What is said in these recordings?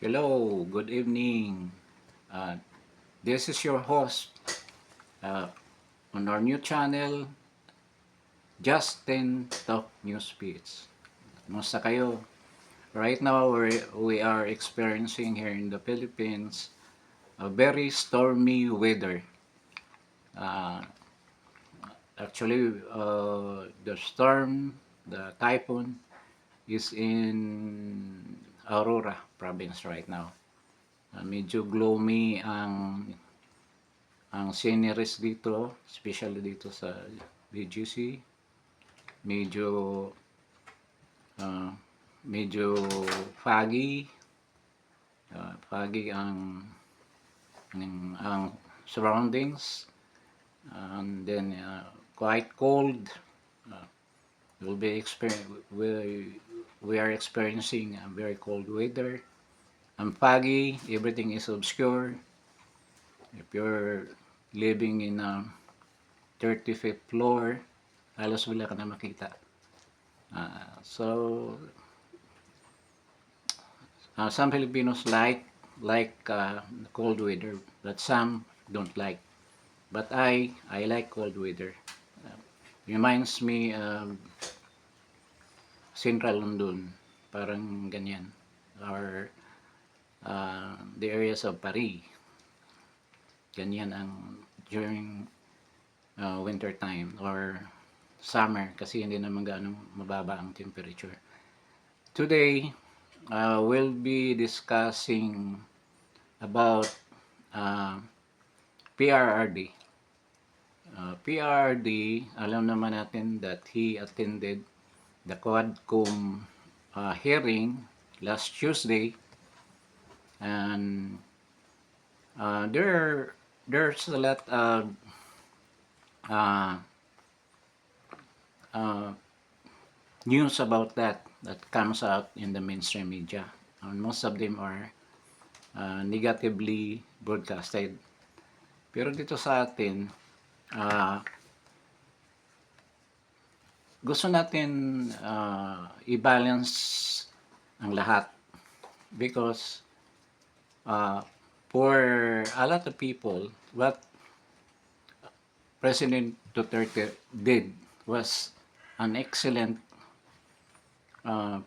Hello, good evening. Uh, this is your host uh, on our new channel, Justin Talk News Feeds. Kumusta kayo? Right now, we are experiencing here in the Philippines a very stormy weather. Uh, the storm, the typhoon, is in Aurora province right now. Medyo gloomy ang sceneries dito, especially dito sa BGC. Medyo ah, medyo foggy, foggy ang surroundings, and then quite cold. Uh, we'll be we are experiencing a very cold weather. And foggy, everything is obscure. If you're living in a 35th floor, halos wala ka na makita. So some Filipinos like cold weather, but some don't like. But I like cold weather. Uh, Reminds me of Central London, parang ganyan. Or the areas of Paris, ganyan ang during winter time or summer kasi hindi naman gaano mababa ang temperature. Today, we'll be discussing about uh, PRRD. PRRD, alam naman natin that he attended the Quadcom hearing last Tuesday, and there's a lot of uh, uh, news about that comes out in the mainstream media, and most of them are negatively broadcasted. Pero dito sa atin, uh, gusto natin i-balance ang lahat because uh, for a lot of people, what President Duterte did was an excellent uh,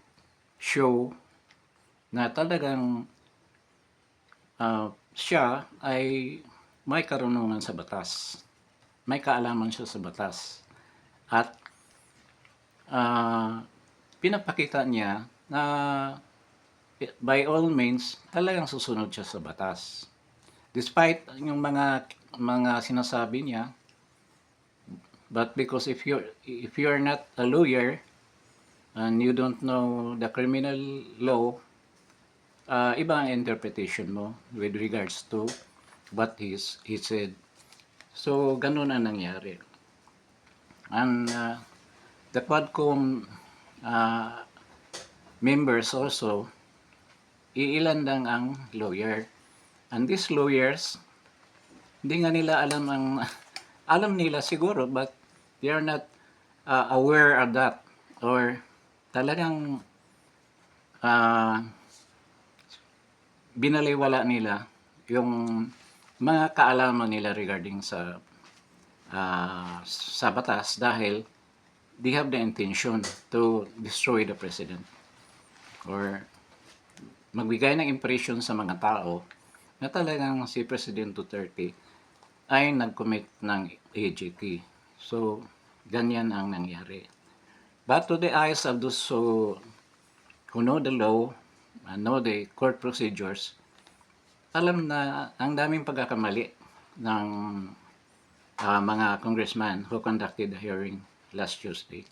show na talagang siya ay may karunungan sa batas. May kaalaman siya sa batas. At pinapakita niya na by all means talagang susunod siya sa batas. Despite yung mga sinasabi niya, but because if you're not a lawyer and you don't know the criminal law, iba ang interpretation mo with regards to what he said. So, ganun ang nangyari. And the Quadcom uh, members also, iilan lang ang lawyer. And these lawyers, hindi nga nila alam alam nila siguro, but they are not aware of that. Or talagang uh, binaliwala nila yung mga kaalaman nila regarding sa batas dahil they have the intention to destroy the president or magbigay ng impression sa mga tao na talagang si President Duterte ay nag-commit ng AGT. So, ganyan ang nangyari. But to the eyes of those who know the law, know the court procedures, alam na ang daming pagkakamali ng mga congressman who conducted the hearing last Tuesday.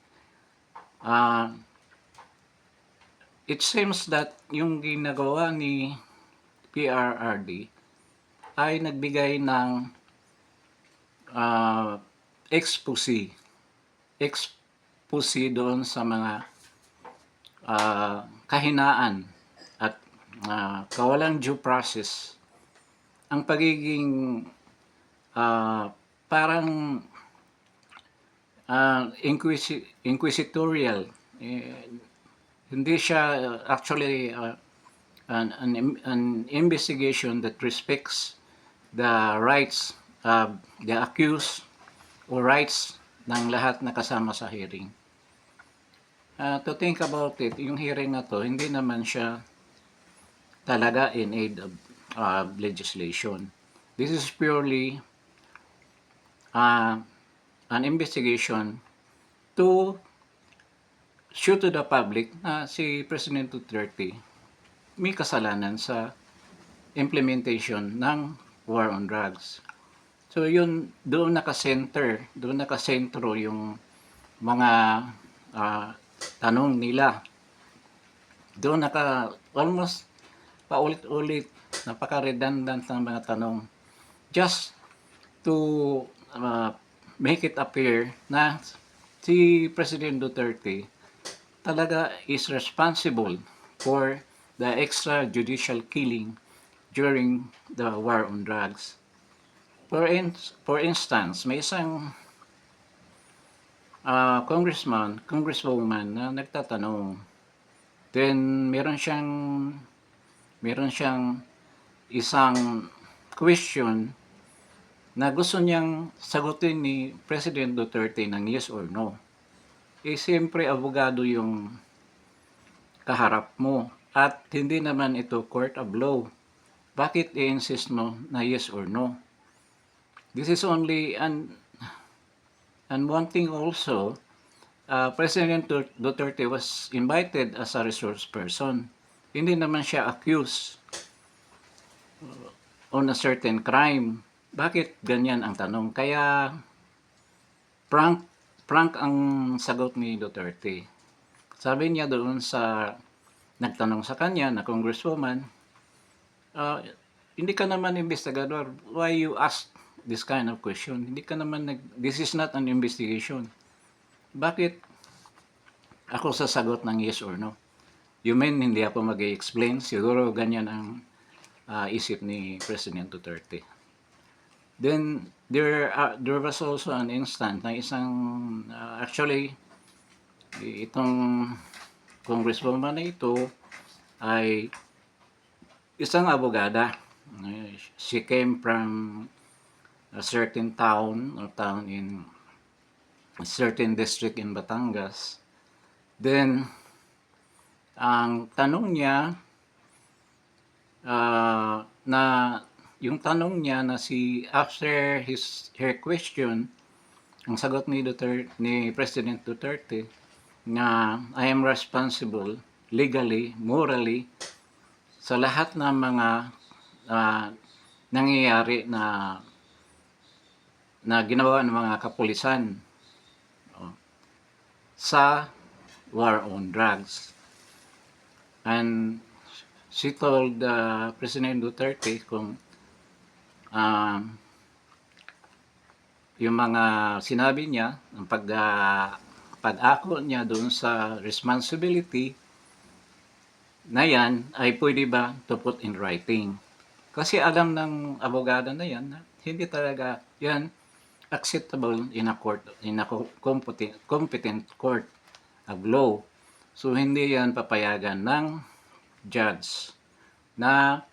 It seems that yung ginagawa ni PRRD ay nagbigay ng expose doon sa mga kahinaan at kawalang due process, ang pagiging parang inquisitorial. Hindi siya actually an investigation that respects the rights of the accused o rights ng lahat na kasama sa hearing. To think about it, yung hearing na to, hindi naman siya talaga in aid of legislation. This is purely an investigation to show to the public na si President Duterte may kasalanan sa implementation ng war on drugs. So yun, doon nakasentro yung mga tanong nila. Doon almost paulit-ulit, napaka-redundant ng mga tanong. Just to make it appear na si President Duterte talaga is responsible for the extrajudicial killing during the war on drugs. For instance, may isang congresswoman na nagtatanong. Then meron siyang isang question na gusto niyang sagutin ni President Duterte ng yes or no. Siyempre abogado yung kaharap mo at hindi naman ito court of law. Bakit i-insist mo na yes or no? This is only and one thing also, President Duterte was invited as a resource person. Hindi naman siya accused on a certain crime. Bakit ganyan ang tanong? Kaya prank ang sagot ni Duterte. Sabi niya doon sa nagtanong sa kanya na congresswoman, hindi ka naman investigador. Why you ask this kind of question? Hindi ka naman this is not an investigation. Bakit ako sasagot ng yes or no? You mean hindi ako mag-explain? Siguro ganyan ang isip ni President Duterte. Then there was also an instant na isang actually itong congresswoman na ito ay isang abogada. She came from a certain town in a certain district in Batangas. Then ang tanong niya na yung tanong niya na after her question, ang sagot ni President Duterte na I am responsible legally, morally sa lahat ng mga nangyayari na ginawa ng mga kapulisan sa war on drugs. And she told President Duterte kung yung mga sinabi niya, ang pag-ako niya doon sa responsibility na yan ay pwede ba to put in writing. Kasi alam ng abogada na yan na hindi talaga yan acceptable in a competent court of law. So hindi yan papayagan ng judge na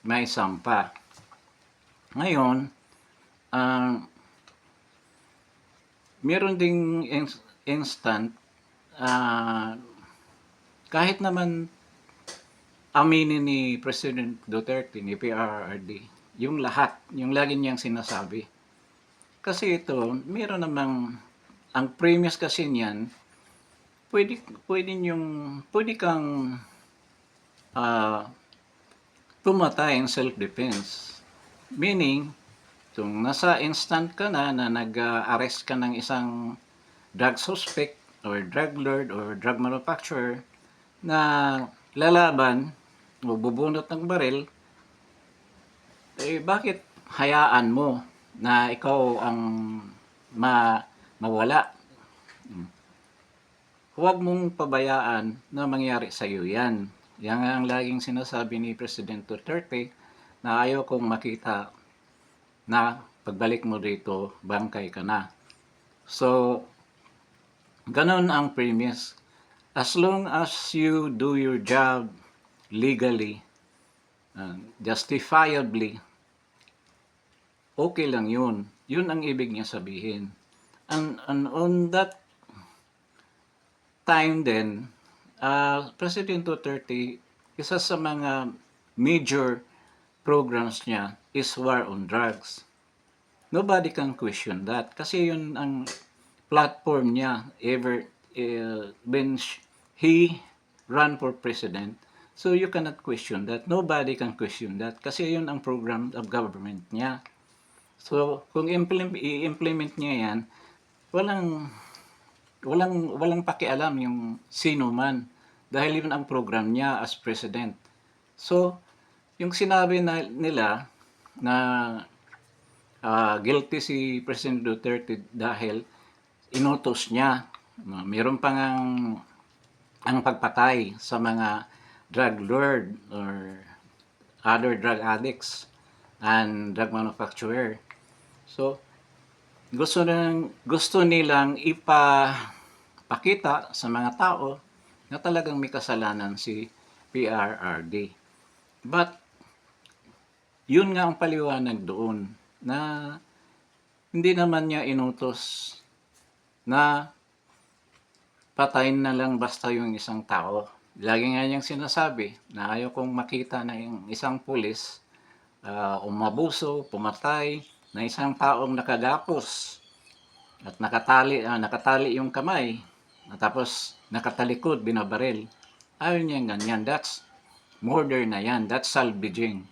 may sampa. Ngayon, meron ding instant kahit naman aminin ni President Duterte, ni PRRD, yung lahat, yung lagi niyang sinasabi. Kasi ito, meron namang, ang premise kasi niyan, pwede kang pumatay in self-defense. Meaning, kung nasa instant ka na nag-arrest ka ng isang drug suspect or drug lord or drug manufacturer na lalaban o bubunot ng baril, bakit hayaan mo na ikaw ang mawala? Huwag mong pabayaan na mangyari sa iyo yan. Yan ang laging sinasabi ni President Duterte na ayaw kong makita na pagbalik mo dito, bangkay ka na. So, ganun ang premise. As long as you do your job legally, justifiably, okay lang yun. Yun ang ibig niya sabihin. And on that time then, President Duterte, isa sa mga major programs niya is war on drugs. Nobody can question that kasi yun ang platform niya ever when he ran for president. So you cannot question that. Nobody can question that kasi yun ang program of government niya. So kung i-implement niya yan, walang walang pakialam yung sino man dahil yun ang program niya as president. So yung sinabi nila na guilty si President Duterte dahil inutos niya. Mayroon pang ang pagpatay sa mga drug lord or other drug addicts and drug manufacturer. So, gusto nilang ipakita sa mga tao na talagang may kasalanan si PRRD. But, yun nga ang paliwanag doon na hindi naman niya inutos na patayin na lang basta yung isang tao. Lagi nga niyang sinasabi na ayaw kong makita na yung isang pulis umabuso, pumatay na isang taong nakagapos at nakatali yung kamay at tapos nakatalikod, binabaril. Ayaw niya ganyan. That's murder na yan. That's salvaging.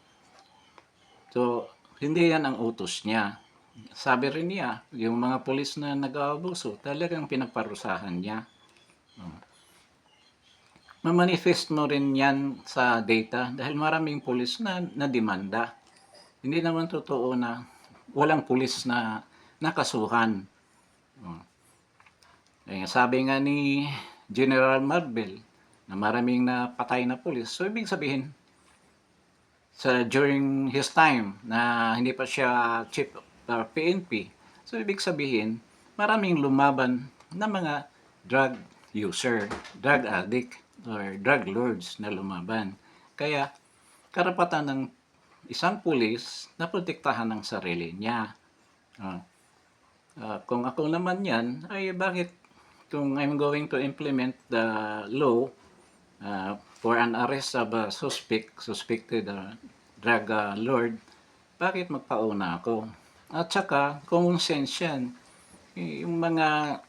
So, hindi yan ang utos niya. Sabi rin niya, yung mga pulis na nag-aabuso, talagang pinaparusahan niya. Mamanifest mo rin yan sa data dahil maraming pulis na nademanda. Hindi naman totoo na walang pulis na nakasuhan. Sabi nga ni General Marvel na maraming napatay na pulis. So, ibig sabihin, during his time na hindi pa siya chief PNP, so ibig sabihin, maraming lumaban na mga drug user, drug addict, or drug lords na lumaban. Kaya, karapatan ng isang pulis na protektahan ng sarili niya. Kung ako naman yan, ay bakit kung I'm going to implement the law for an arrest of a suspected drug lord, bakit magpauna ako? At saka, common sense yan. Yung mga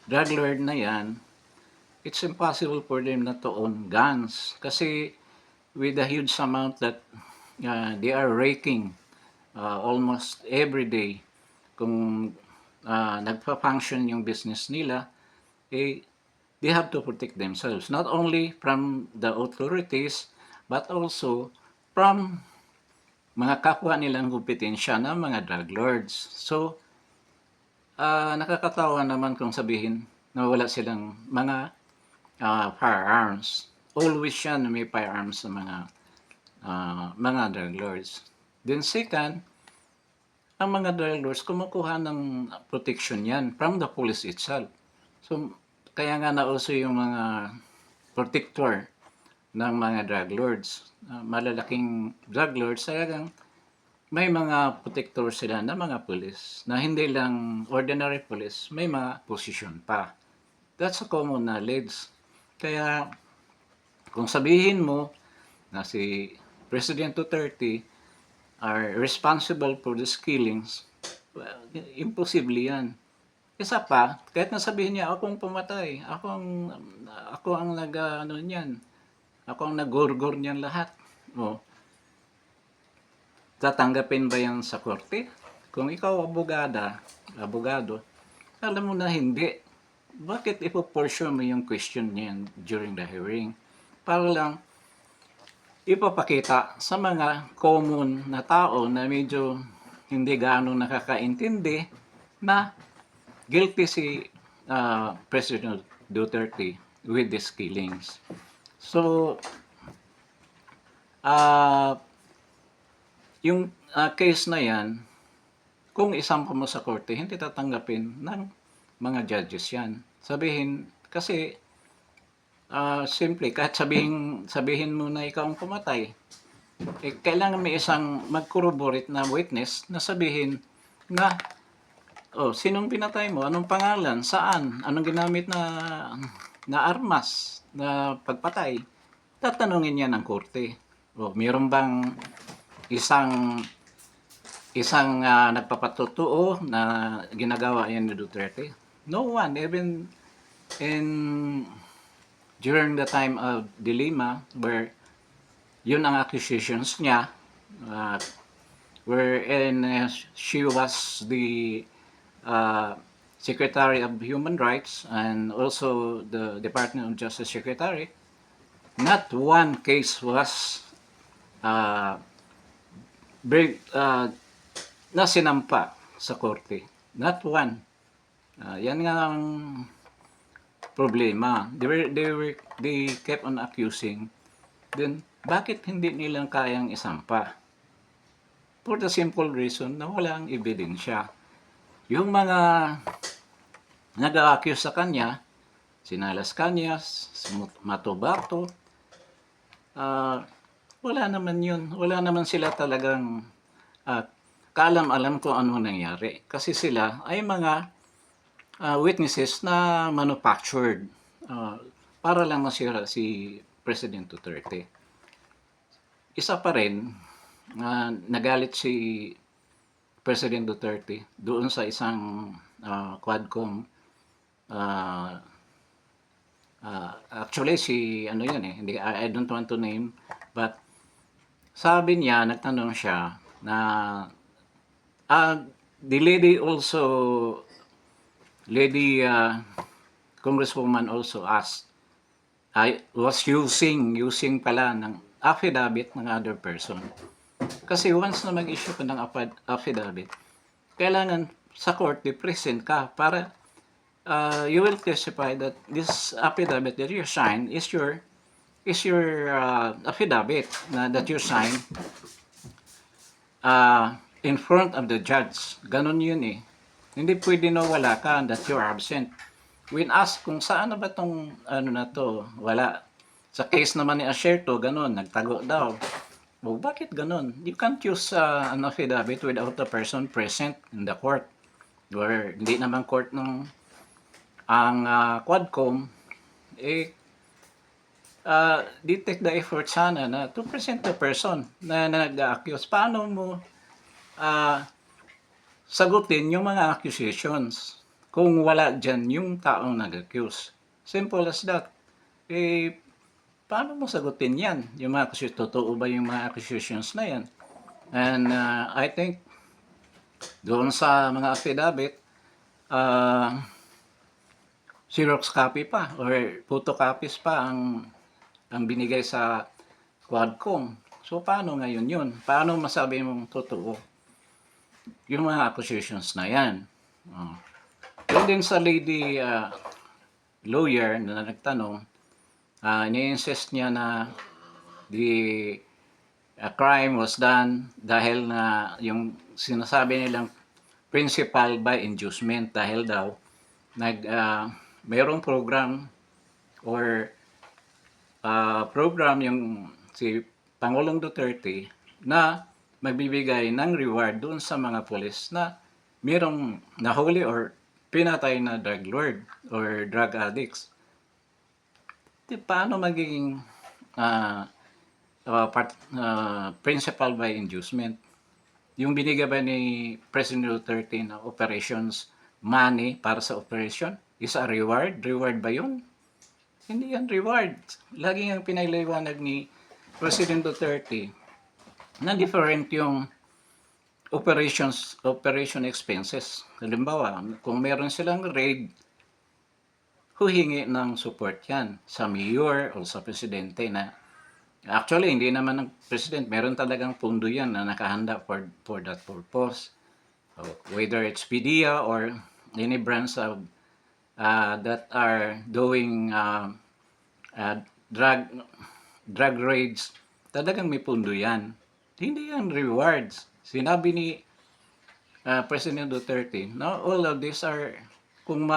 drug lord na yan, it's impossible for them not to own guns kasi with the huge amount that they are raking almost every day kung nagpa-function yung business nila, they have to protect themselves not only from the authorities but also from mga kapwa nilang kompetensya na mga drug lords. So, nakakatawa naman kung sabihin na wala silang mga firearms. Always yan may firearms sa mga drug lords. Then second, ang mga drug lords kumukuha ng protection yan from the police itself. So, kaya nga nauso yung mga protector ng mga drug lords. Malalaking drug lords, talagang may mga protector sila na mga police na hindi lang ordinary police, may mga position pa. That's a common knowledge. Kaya kung sabihin mo na si President Duterte are responsible for these killings, well, imposible yan. Isa pa, kahit nasabihin niya, akong pumatay, ako ang niyan, ako ang nagorgor niyan lahat. Tatanggapin ba yan sa korte? Kung ikaw abogado, alam mo na hindi. Bakit ipo-pursue mo yung question niyan during the hearing? Para lang ipapakita sa mga common na tao na medyo hindi gaano nakakaintindi na guilty si President Duterte with these killings. So, yung case na yan, kung isampa mo sa korte, hindi tatanggapin ng mga judges yan. Sabihin, kasi simple, kahit sabihin mo na ikaw ang pumatay, kailangan may isang mag-corroborate na witness na sabihin na, oh, sinong pinatay mo? Anong pangalan? Saan? Anong ginamit na armas na pagpatay? Tatanungin niya ng korte. O, mayroon bang isang nagpapatotoo na ginagawa yan ni Duterte? No one, even in during the time of Dilima, where yun ang accusations niya, wherein she was the Secretary of Human Rights and also the Department of Justice Secretary. Not one case was na sinampa sa korte. Not one. Yan nga ang problema. They kept on accusing. Then, bakit hindi nilang kayang isampa? For the simple reason na walang ebidensya. Yung mga nag-accuse sa kanya, Sinalas Cañas, Matobato, wala naman yun. Wala naman sila talagang kaalam-alam kung ano nangyari. Kasi sila ay mga witnesses na manufactured para lang masira si President Duterte. Isa pa rin, nagalit si President Duterte doon sa isang Quadcom. Actually, ano yun hindi, I don't want to name, but sabi niya, nagtanong siya na the lady congresswoman also asked, I was using pala ng affidavit ng other person. Kasi once na mag-issue ka ng affidavit, kailangan sa court present ka para you will testify that this affidavit that you sign is your affidavit that you sign in front of the judge. Ganon yun eh. Hindi pwede na wala ka that you're absent. When asked kung saan na ba tong na to, wala. Sa case naman ni Asherto, ganon, nagtago daw. Well, bakit ganon? You can't use an affidavit without the person present in the court. Or hindi naman court ng ang Quadcom, take the effort sana na to present the person na nag-accuse. Paano mo sagutin yung mga accusations kung wala dyan yung taong nag-accuse? Simple as that. Paano mo sagutin yan? Yung mga accusations, totoo ba yung mga accusations na yan? And I think doon sa mga affidavit, Xerox copy pa or photocopies pa ang binigay sa Quadcom. So, paano ngayon yun? Paano masabi mong totoo yung mga accusations na yan? Yun din sa lady lawyer na nagtanong, ini-insist niya na the crime was done dahil na yung sinasabi nilang principal by inducement dahil daw mayroong program or program yung si Pangulong Duterte na magbibigay ng reward doon sa mga pulis na mayroong nahuli or pinatay na drug lord or drug addicts. Paano magiging principal by inducement? Yung binigay ba ni President Duterte na operations money para sa operation? Is a reward? Reward ba yun? Hindi yan reward. Lagi ang pinaliwanag ni President Duterte na different yung operation expenses. Halimbawa, kung meron silang raid, huhingi ng support yan sa mayor o sa presidente na actually, hindi naman ng president, meron talagang pundo yan na nakahanda for that purpose. Whether it's PDEA or any branch of that are doing drug raids, talagang may pundo yan. Hindi yan rewards. Sinabi ni President Duterte, no, all of these are kung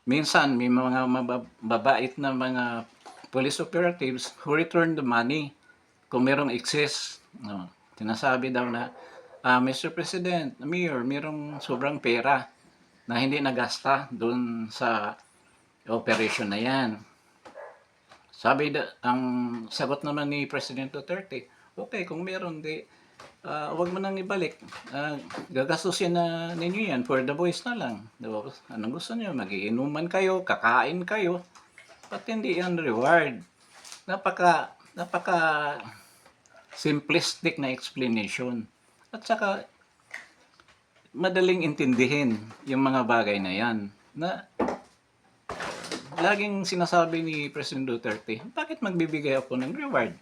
minsan may mga mababait na mga police operatives who return the money kung merong excess. No, sinasabi daw na, Mr. President, Mayor, merong sobrang pera na hindi nagasta doon sa operation na yan. Ang sagot naman ni President Duterte, okay, kung meron, wag mo nang ibalik. Gagastusin na ninyo yan for the boys na lang. Diba? Anong gusto niyo? Magiinuman kayo, kakain kayo, but hindi yan reward. Napaka simplistic na explanation. At saka, madaling intindihin yung mga bagay na yan. Na laging sinasabi ni President Duterte, bakit magbibigay ako ng reward?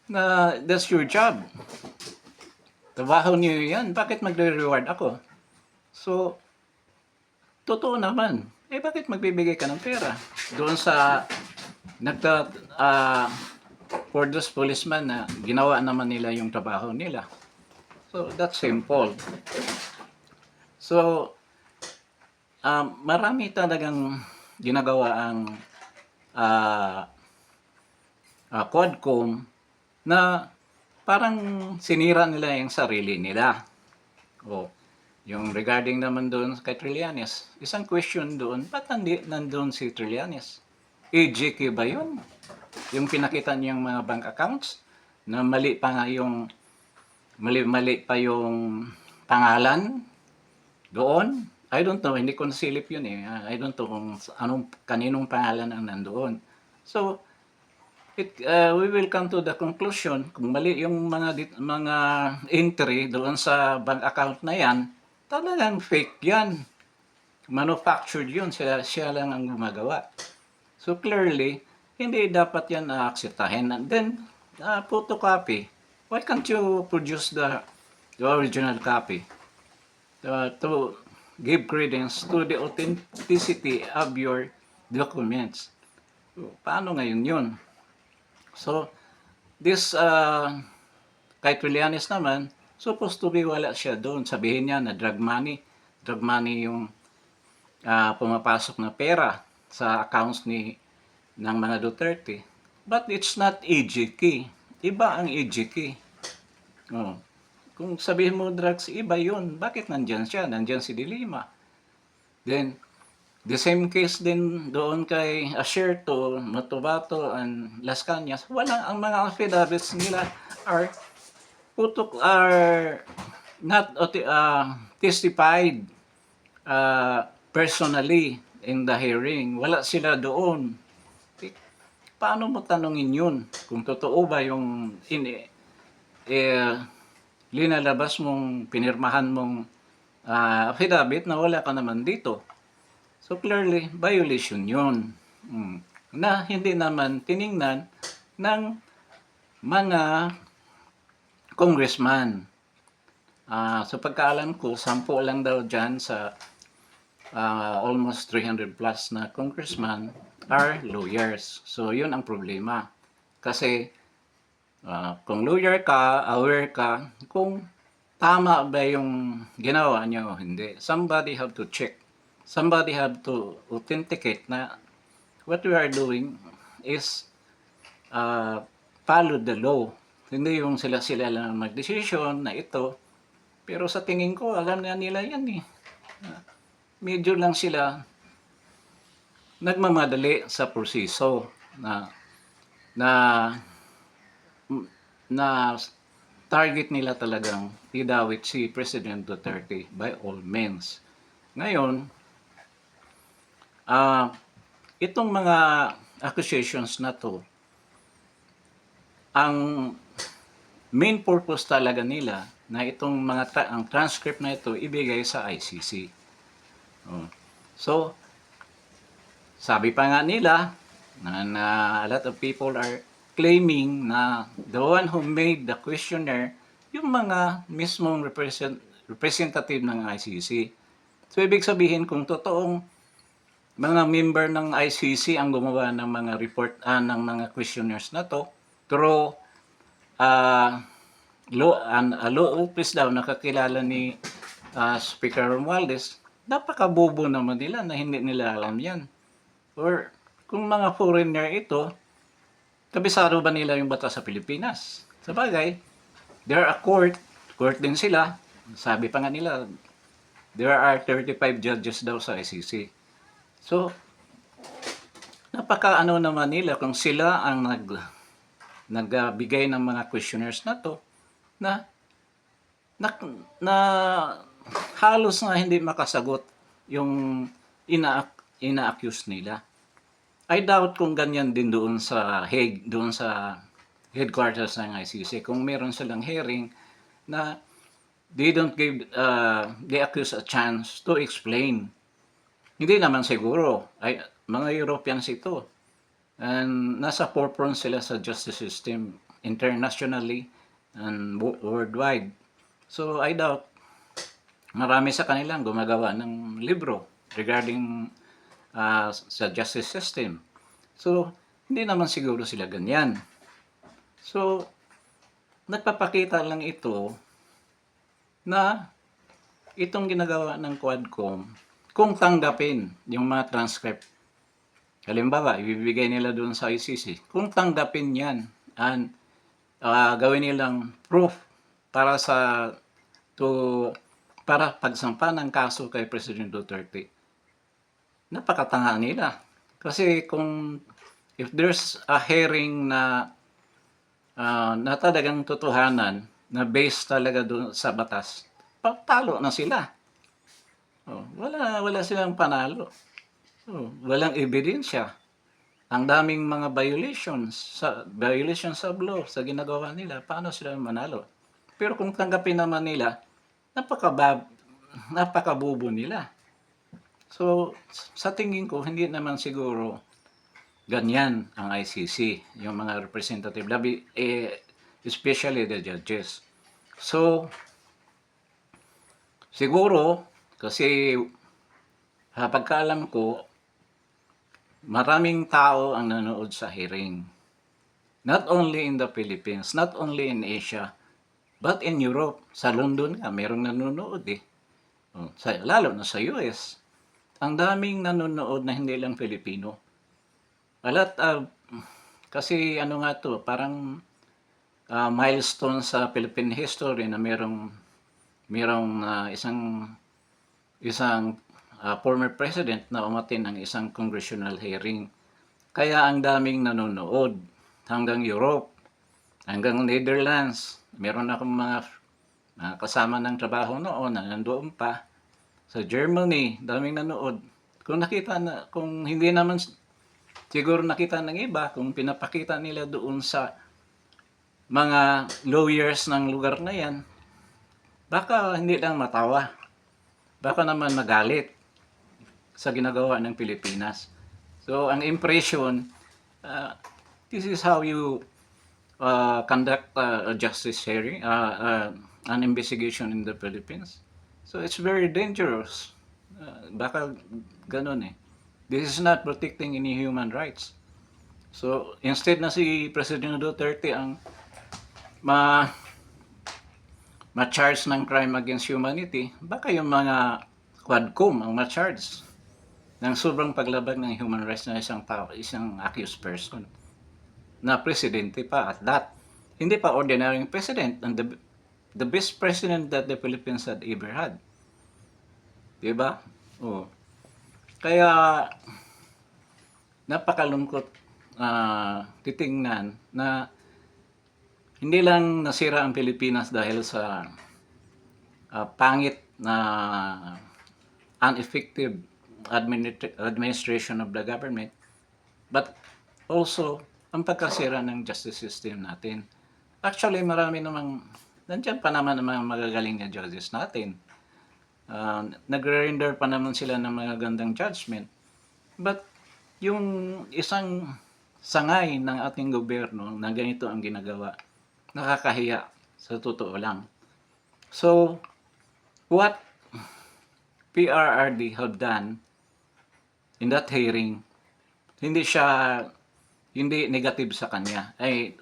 Na that's your job. Trabaho niyo yan, bakit magre-reward ako? So, totoo naman. Bakit magbibigay ka ng pera? Doon sa for those policemen na ginawa naman nila yung trabaho nila. So, that's simple. So, marami talagang ginagawa ang Quadcom na parang sinira nila yung sarili nila. Yung regarding naman doon kay Trillanes, isang question doon, ba't nandun si Trillanes? AGK ba yun? Yung pinakita niyang mga bank accounts na mali pa yung pangalan doon. I don't know, hindi ko nasilip yun eh. I don't know kung kaninong pangalan ang nandoon. So, we will come to the conclusion, kung mali yung mga entry doon sa bank account na yan, talagang fake yan. Manufactured yun, siya lang ang gumagawa. So clearly, hindi dapat yan aakseptahin. And then, photocopy. Why can't you produce the original copy? To give credence to the authenticity of your documents. So, paano ngayon yun? So, this kay Trillanes naman, supposed to be wala siya doon. Sabihin niya na drug money yung pumapasok na pera sa accounts ng mga Duterte. But it's not AGK. Iba ang AGK. Kung sabihin mo drugs, iba yun. Bakit nandyan siya? Nandyan si Dilima. Then, the same case din doon kay Asherto, Matubato, and Las Cañas. Ang mga affidavits nila are not testified personally in the hearing. Wala sila doon. Paano mo tanongin yun? Kung totoo ba yung linalabas mong, pinirmahan mong affidavit na wala ka naman dito. So clearly, violation yun. Na hindi naman tiningnan ng mga congressman. Sa pagkaalam ko, 10 lang daw dyan sa almost 300 plus na congressman are lawyers. So yun ang problema. Kasi kung lawyer ka, aware ka, kung tama ba yung ginawa niya o hindi. Somebody have to check. Somebody have to authenticate na what we are doing is follow the law. Hindi yung sila lang mag-decision na ito. Pero sa tingin ko, alam na nila yan eh. Medyo lang sila nagmamadali sa proseso na target nila talagang idawit si President Duterte by all means. Ngayon, itong mga accusations na to, ang main purpose talaga nila na itong ang transcript na ito ibigay sa ICC. So, sabi pa nga nila na a lot of people are claiming na the one who made the questionnaire yung mga mismong representative ng ICC. So, ibig sabihin kung totoong mga member ng ICC ang gumawa ng mga report ng mga questionnaires na to through law office daw nakakilala ni Speaker Romualdez, napakabobo naman nila na hindi nila alam yan. Or kung mga foreigner ito, kabisado ba nila yung batas sa Pilipinas? Sabagay, they're a court din sila. Sabi pa nga nila, there are 35 judges daw sa ICC. So, napaka ano naman nila kung sila ang nagbigay ng mga questionnaires na to na na, na halos na hindi makasagot yung ina-accuse nila. I doubt kung ganyan din doon sa Hague, doon sa headquarters ng ICC, kung meron silang hearing na they don't give the accused a chance to explain. Hindi naman siguro, ay, mga Europeans ito. And nasa forefront sila sa justice system internationally and worldwide. So I doubt marami sa kanilang gumagawa ng libro regarding sa justice system. So hindi naman siguro sila ganyan. So nagpapakita lang ito na itong ginagawa ng Quadcom, kung tanggapin yung mga transcript, halimbawa, ibibigay nila doon sa ICC, kung tanggapin yan, and gawin nilang proof para para pagsampa ng kaso kay President Duterte, napakatanga nila. Kasi if there's a hearing na talagang totohanan, na based talaga doon sa batas, patalo na sila. Wala silang panalo. Walang ebidensya. Ang daming mga violations of law sa ginagawa nila. Paano sila manalo? Pero kung tanggapin naman nila, napakabubo nila. So, sa tingin ko, hindi naman siguro ganyan ang ICC, yung mga representative, especially the judges. So, siguro, kasi pagkaalam ko, maraming tao ang nanood sa hearing. Not only in the Philippines, not only in Asia, but in Europe. Sa London nga, merong nanonood eh. Lalo na sa US. Ang daming nanonood na hindi lang Filipino. Kasi ano nga to, parang milestone sa Philippine history na merong isang former president na umattend ng isang congressional hearing. Kaya ang daming nanonood hanggang Europe, hanggang Netherlands. Meron akong mga kasama ng trabaho noon na nandoon pa. Sa Germany, daming nanood. Kung hindi naman siguro nakita ng iba, kung pinapakita nila doon sa mga lawyers ng lugar na yan, baka hindi lang matawa. Baka naman magalit sa ginagawa ng Pilipinas. So, ang impression, this is how you conduct a justice hearing, an investigation in the Philippines. So, it's very dangerous. Baka ganun eh. This is not protecting any human rights. So, instead na si President Duterte ang ma-charge ng crime against humanity, baka yung mga Quadcom ang ma-charge ng sobrang paglabag ng human rights ng isang tao, isang accused person na presidente pa at that. Hindi pa ordinary president, and the best president that the Philippines had ever had. Diba? Kaya napakalungkot titingnan na hindi lang nasira ang Pilipinas dahil sa pangit na ineffective administration of the government, but also ang pagkasira ng justice system natin. Actually, marami namang, nandiyan pa naman ang mga magagaling na judges natin. Nagre-render pa naman sila ng mga gandang judgment. But yung isang sangay ng ating gobyerno na ganito ang ginagawa, nakakahiya sa totoo lang. So, what PRRD have done in that hearing, hindi negative sa kanya, ay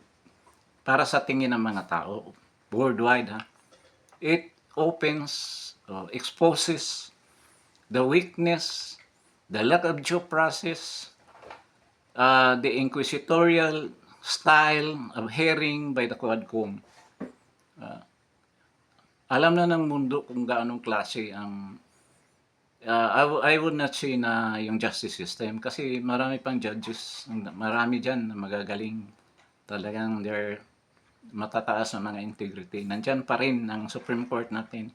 para sa tingin ng mga tao worldwide, it exposes the weakness, the lack of due process, the inquisitorial style of hearing by the Quadcom. Alam na ng mundo kung gaanong klase ang I would not say na yung justice system kasi marami pang judges, marami dyan na magagaling. Talagang they're matataas ang mga integrity. Nandyan pa rin ang Supreme Court natin.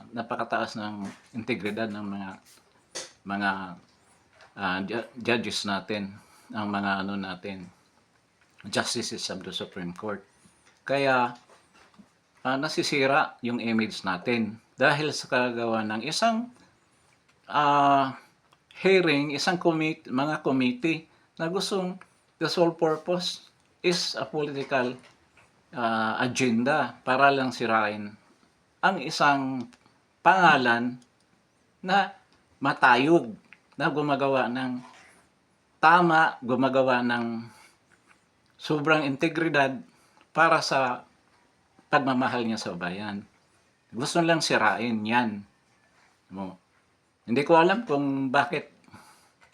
Napakataas ng integridad ng mga judges natin, ang mga ano natin, justices of the Supreme Court. Kaya nasisira yung image natin dahil sa kagawa ng isang hearing, isang mga committee na gustong the sole purpose is a political agenda para lang sirain ang isang pangalan na matayog, na gumagawa ng tama, gumagawa ng sobrang integridad para sa pagmamahal niya sa bayan. Gusto lang sirain yan. Hindi ko alam kung bakit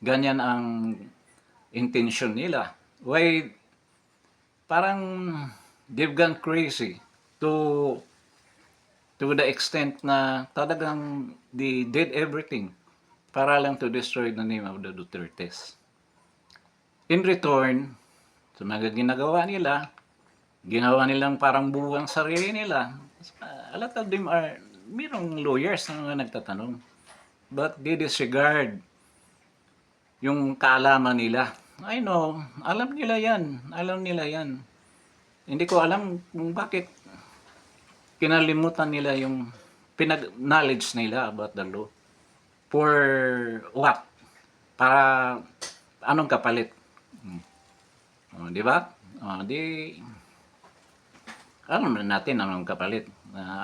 ganyan ang intention nila. Why, parang they've gone crazy to the extent na talagang they did everything para lang to destroy the name of the Dutertes. In return, sa mga ginagawa nila, ginawa nilang parang buwang sarili nila. A lot of them are, mayroong lawyers na nagtatanong, but they disregard yung kaalaman nila. I know, alam nila yan. Hindi ko alam kung bakit kinalimutan nila yung knowledge nila about the law. For what? Para anong kapalit? Di ba? Alam na natin anong kapalit.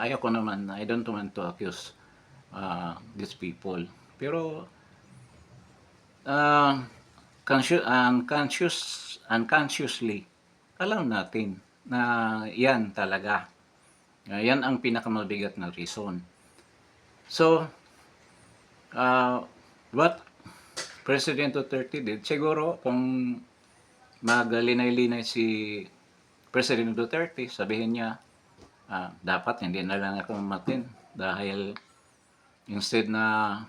Ayoko naman, I don't want to accuse these people. Pero unconsciously, alam natin na yan talaga. Yan ang pinakamabigat na reason. So, what President Duterte did, siguro kung magalinay-linay si President Duterte, sabihin niya, dapat hindi na lang ako matin dahil instead na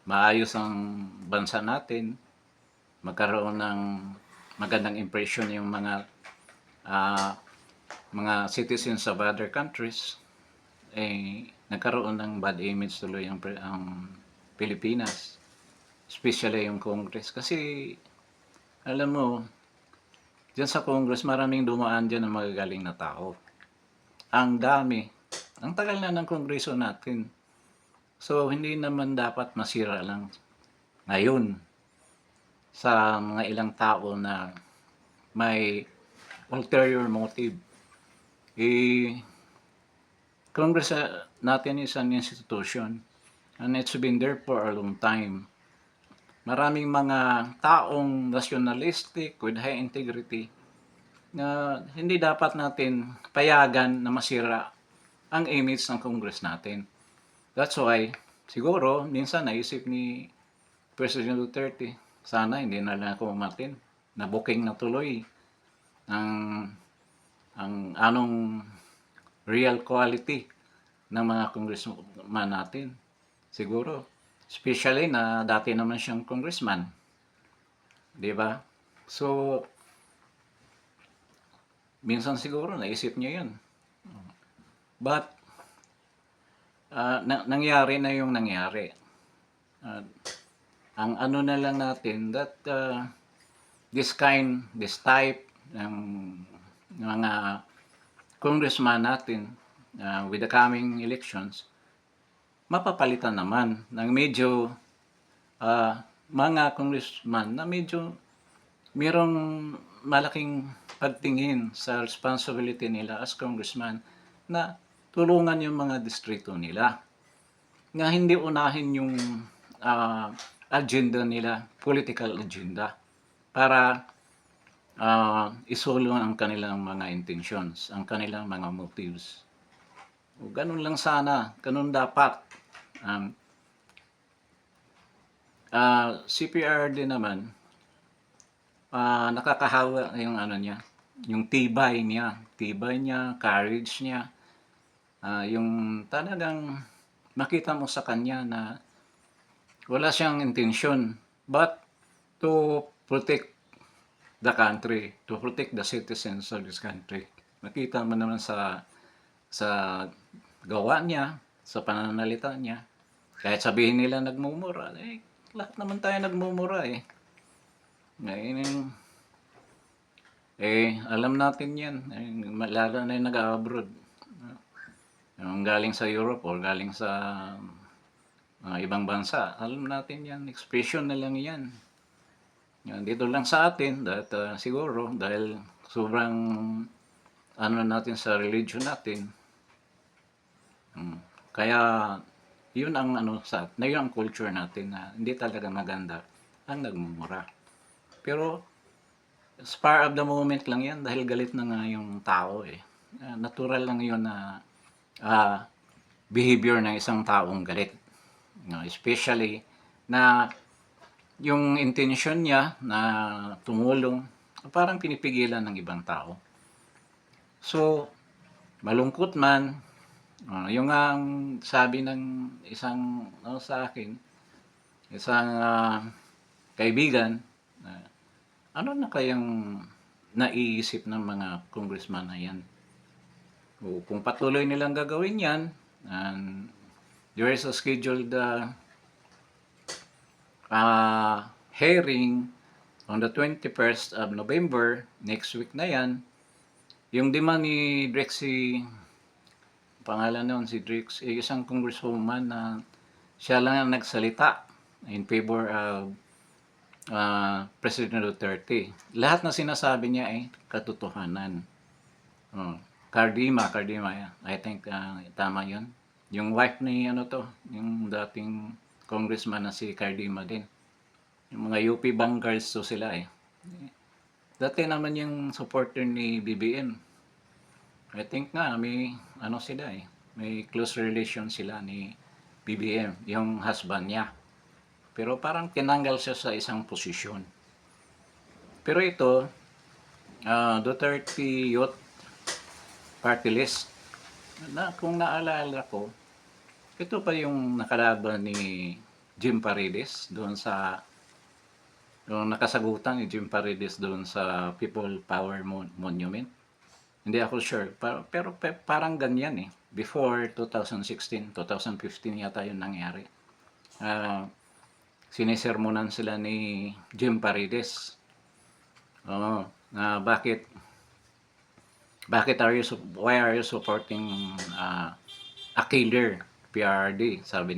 maayos ang bansa natin, magkaroon ng magandang impression yung mga citizens of other countries, nagkaroon ng bad image tuloy ang Pilipinas, especially yung Congress. Kasi alam mo, dyan sa Congress maraming dumaan dyan ng magagaling na tao. Ang dami. Ang tagal na ng Kongreso natin. So hindi naman dapat masira lang ngayon sa mga ilang tao na may ulterior motive. Congress natin is an institution and it's been there for a long time. Maraming mga taong nationalistic with high integrity na hindi dapat natin payagan na masira ang image ng Congress natin. That's why, siguro, minsan naisip ni President Duterte, sana hindi na lang ako umatin. Na-booking na tuloy ang anong real quality ng mga congressman natin. Siguro, especially na dati naman siyang congressman. Di ba? So, minsan siguro naisip niya yun. But, nangyari na yung nangyari. Ang ano na lang natin, that this type ng mga congressman natin with the coming elections, mapapalitan naman ng medyo mga congressman na medyo mayroong malaking pagtingin sa responsibility nila as congressman na tulungan yung mga distrito nila. Nga hindi unahin yung agenda nila, political agenda, para isulong ang kanilang mga intentions, ang kanilang mga motives. O ganun lang sana, ganun dapat. Um, CPR din naman, nakakahawa yung ano niya, yung tibay niya, courage niya, yung talagang makita mo sa kanya na wala siyang intensyon but to protect the country, to protect the citizens of this country. Makita mo naman sa gawa niya, sa pananalita niya. Kahit sabihin nila nagmumura, lahat naman tayo nagmumura eh. Ngayon, alam natin yan. Lalo na yung nag-abroad. Yung galing sa Europe or galing sa ibang bansa. Alam natin yan. Expression na lang yan. Dito lang sa atin, siguro, dahil sobrang ano natin sa religion natin. Kaya, yun ang yun ang culture natin na hindi talaga maganda ang nagmumura. Pero, spur of the moment lang yan dahil galit na nga yung tao eh. Natural lang yun na behavior ng isang taong galit. Especially na yung intention niya na tumulong, parang pinipigilan ng ibang tao. So, malungkot man, yung ang sabi ng isang sa akin, isang kaibigan, ano na kayang naiisip ng mga congressman na yan? O, kung patuloy nilang gagawin yan, and there is a scheduled hearing on the 21st of November, next week na yan, yung demand ni Drexy, pangalan noon si Drex, isang congresswoman na siya lang ang nagsalita in favor of President Duterte. Lahat na sinasabi niya ay katotohanan. Cardima, I think tama yun. Yung wife ni yung dating congressman na si Cardima din. Yung mga UP bankers to sila eh. Dati naman yung supporter ni BBM. I think nga may sila eh. May close relation sila ni BBM, yung husband niya. Pero parang tinanggal siya sa isang posisyon. Pero ito, Duterte Youth Party List, kung naalala ko, ito pa yung nakalaban ni Jim Paredes doon sa yung nakasagutan ni Jim Paredes doon sa People Power Monument. Hindi ako sure, pero parang ganyan eh. Before 2016, 2015 yata yun nangyari. Sinisermonan sila ni Jim Paredes. Why are you supporting a killer, PRD, sabi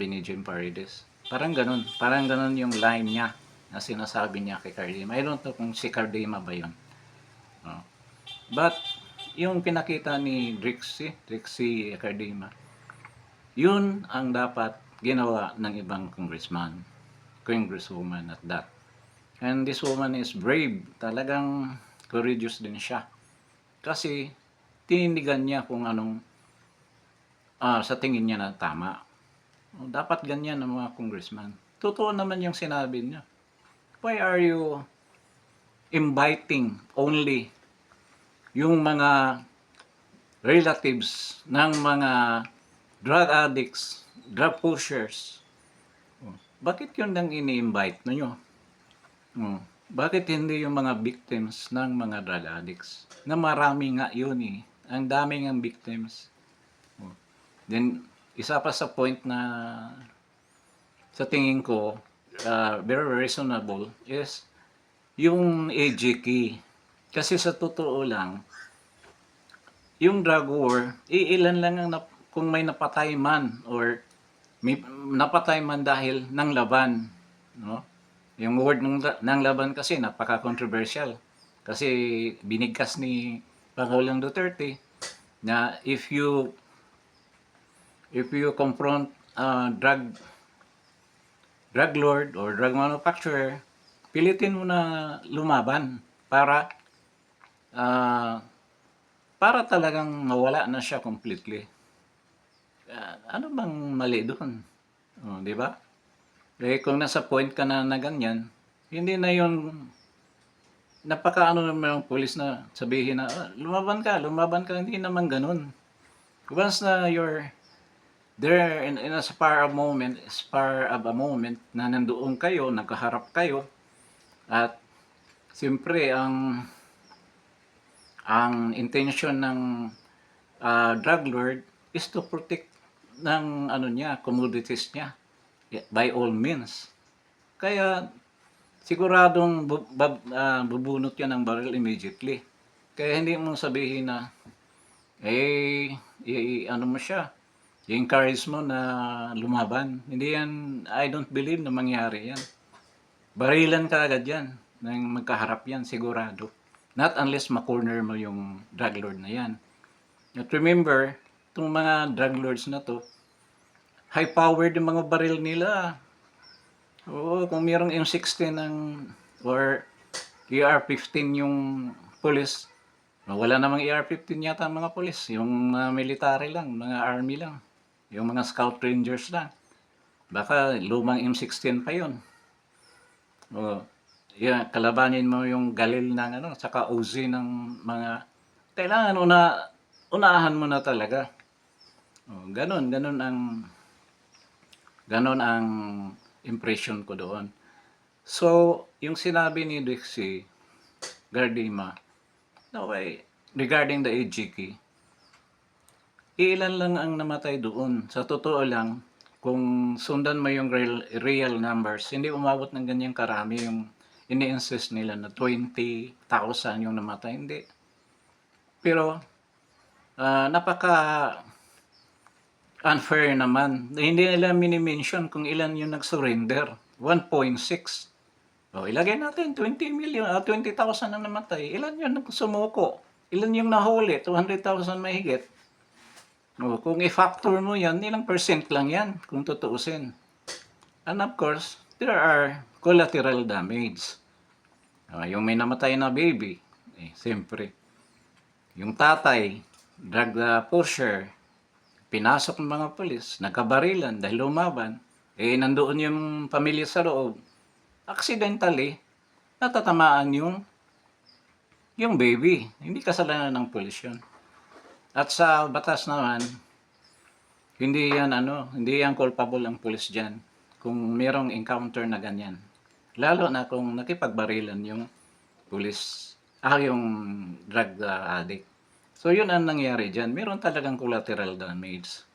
ni Jim Paredes. Parang ganun yung line niya na sinasabi niya kay Cardima. I don't know kung si Cardima ba yun. But, yung pinakita ni Drexy Cardima, yun ang dapat ginawa ng ibang congresswoman at that. And this woman is brave. Talagang courageous din siya. Kasi, tinindigan niya kung anong sa tingin niya na tama. Dapat ganyan ang mga congressman. Totoo naman yung sinabi niya. Why are you inviting only yung mga relatives ng mga drug addicts, drug pushers? Bakit yun lang ini-invite ninyo? Bakit hindi yung mga victims ng mga drug addicts? Na marami nga yun eh. Ang daming ang victims. Then, isa pa sa point na sa tingin ko, very reasonable is yung AG key. Kasi sa totoo lang, yung drug war, iilan lang ang kung may napatay man or may napatay man dahil ng laban. No? Yung word ng laban kasi napaka-controversial. Kasi binigkas ni Pangulong Duterte na if you confront drug lord or drug manufacturer, pilitin mo na lumaban para talagang mawala na siya completely. Ano bang mali doon? Oh, 'di ba? Eh, kung nasa point ka na ganyan, hindi na 'yun napakaano naman ng pulis na sabihin na, lumaban ka, hindi naman gano'n. Once na you're there in a spur of a moment na nandoon kayo, nagkaharap kayo, at siyempre ang intention ng drug lord is to protect ng ano niya, commodities niya, by all means. Kaya siguradong bubunot yan ng baril immediately. Kaya hindi mo sabihin na, ano mo siya, i-encourage mo na lumaban. Hindi yan, I don't believe na mangyari yan. Barilan ka agad yan, nang magkaharap yan, sigurado. Not unless ma-corner mo yung drug lord na yan. At remember, itong mga drug lords na to, high-powered yung mga baril nila. Oo, kung mayroong M16 or AR-15 yung police, wala namang AR-15 yata ang mga police. Yung mga military lang, mga army lang. Yung mga scout rangers lang. Baka lumang M16 pa yun. O, kalabanin mo yung galil ng saka Uzi ng mga, kailangan unahan mo na talaga. O, ganun ang impression ko doon. So, yung sinabi ni Dixie Gardima, okay, regarding the AGK, ilan lang ang namatay doon. Sa totoo lang, kung sundan mo yung real numbers, hindi umabot ng ganyang karami yung ini-insist nila na 20,000 yung namatay. Hindi. Pero, napaka unfair naman. Hindi nila mini-mention kung ilan yung nag-surrender. 1.6. O, ilagay natin 20,000 ang namatay. Ilan yung sumuko? Ilan yung nahuli? 200,000 mahigit. O, kung i-factor mo yan, ilang percent lang yan kung tutuusin. And of course, there are collateral damage. Yung may namatay na baby, siyempre. Yung tatay, drug pusher, pinasok ng mga polis, nagkabarilan dahil lumaban, nandoon yung pamilya sa loob. Accidentally, natatamaan yung baby. Hindi kasalanan ng pulis yun. At sa batas naman, hindi yan culpable ang pulis dyan kung merong encounter na ganyan. Lalo na kung nakipagbarilan yung pulis, yung drug addict. So yun ang nangyari dyan. Meron talagang collateral damage.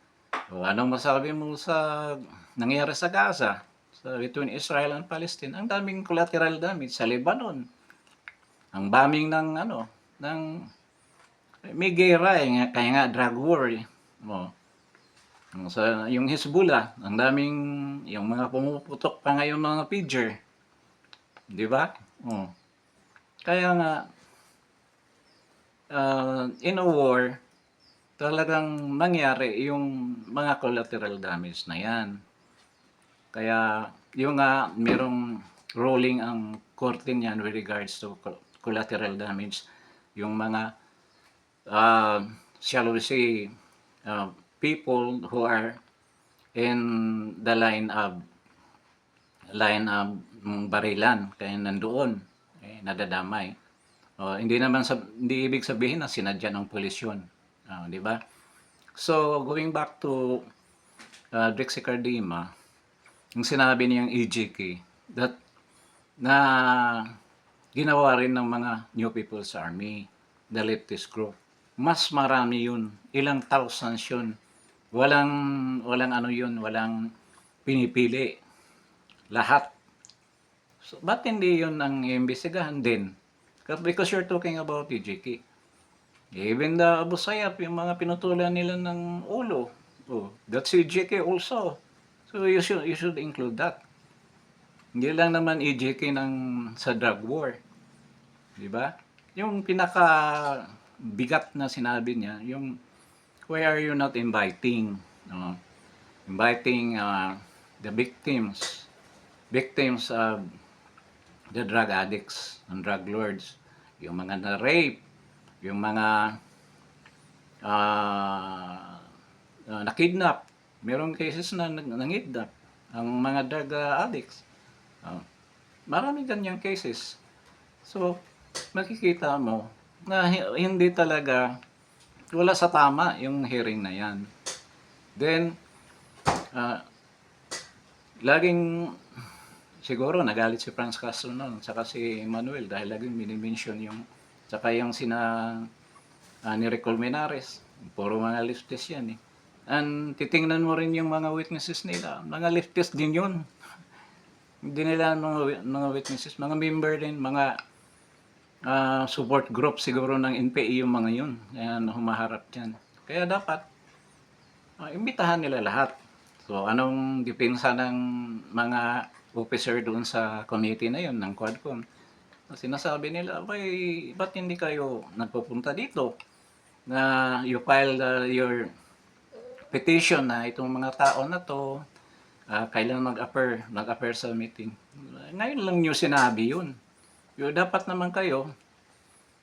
So, anong masabi mo sa nangyari sa Gaza? Between Israel and Palestine, ang daming collateral damage sa Lebanon. Ang bombing ng may gera kaya nga drug war. Yung Hezbollah, ang daming yung mga pumuputok pa ngayon mga pager. 'Di ba? Kaya nga in a war, talagang mangyari yung mga collateral damage na yan. Kaya yung merong ruling ang korte niyan with regards to collateral damage. Yung mga, shall we say, people who are in the line of barilan, kaya nandoon, nadadamay. Hindi ibig sabihin na sinadya ng pulis yun. Di ba? So, going back to Drixie Cardima, yung sinabi niyang EJK, that na ginawa rin ng mga New People's Army, the leftist group. Mas marami yun. Ilang thousands yun. Walang walang pinipili. Lahat. So, ba't hindi yun ang iimbestigahan din? Because you're talking about EJK. Even the Abu Sayyaf, yung mga pinutulan nila ng ulo, that's EJK also. So you should include that. Hindi lang naman EJK sa drug war. Di ba? Yung pinaka bigat na sinabi niya, yung why are you not inviting the victims of the drug addicts and drug lords, yung mga na-rape, yung mga nakidnap. Merong cases na nangidnap ang mga drug addicts. Oh, marami ganyang cases. So, makikita mo na hindi talaga wala sa tama yung hearing na yan. Then, ah, laging siguro nagalit si Franz Castro noon, saka si Manuel dahil laging minimension yung, saka yung ni Recol Menares. Puro mga leftist yan eh. And titingnan mo rin yung mga witnesses nila. Mga leftist din yun. Hindi nila mga witnesses, mga member din, mga support group siguro ng NPA yung mga yun. Kaya humaharap dyan. Kaya dapat, imbitahan nila lahat. So, anong depensa ng mga officer doon sa committee na yun, ng Quadcom? Sinasabi nila, ba't hindi kayo nagpupunta dito? Na you file your petition na itong mga tao na to, kailan mag-appear sa meeting. Ngayon lang nyo sinabi yun. Dapat naman kayong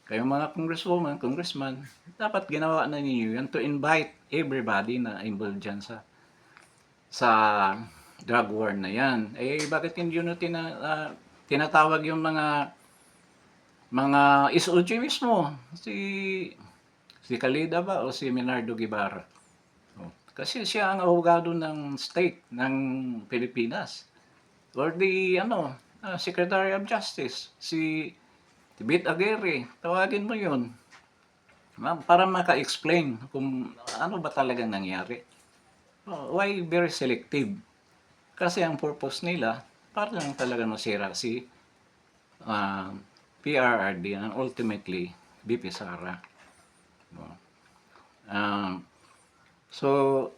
mga congresswoman, congressman, dapat ginawa na ninyo yan to invite everybody na involved dyan sa drug war na yan. Bakit hindi nyo tinatawag yung mga SOG mismo? Si Calida ba o si Minardo Guevara? Kasi siya ang abogado ng state ng Pilipinas. Or Secretary of Justice, si Tibet Aguirre, tawagin mo yun. Para maka-explain kung ano ba talagang nangyari. Why very selective? Kasi ang purpose nila, para lang talaga masira si PRRD and ultimately BP Sara. So,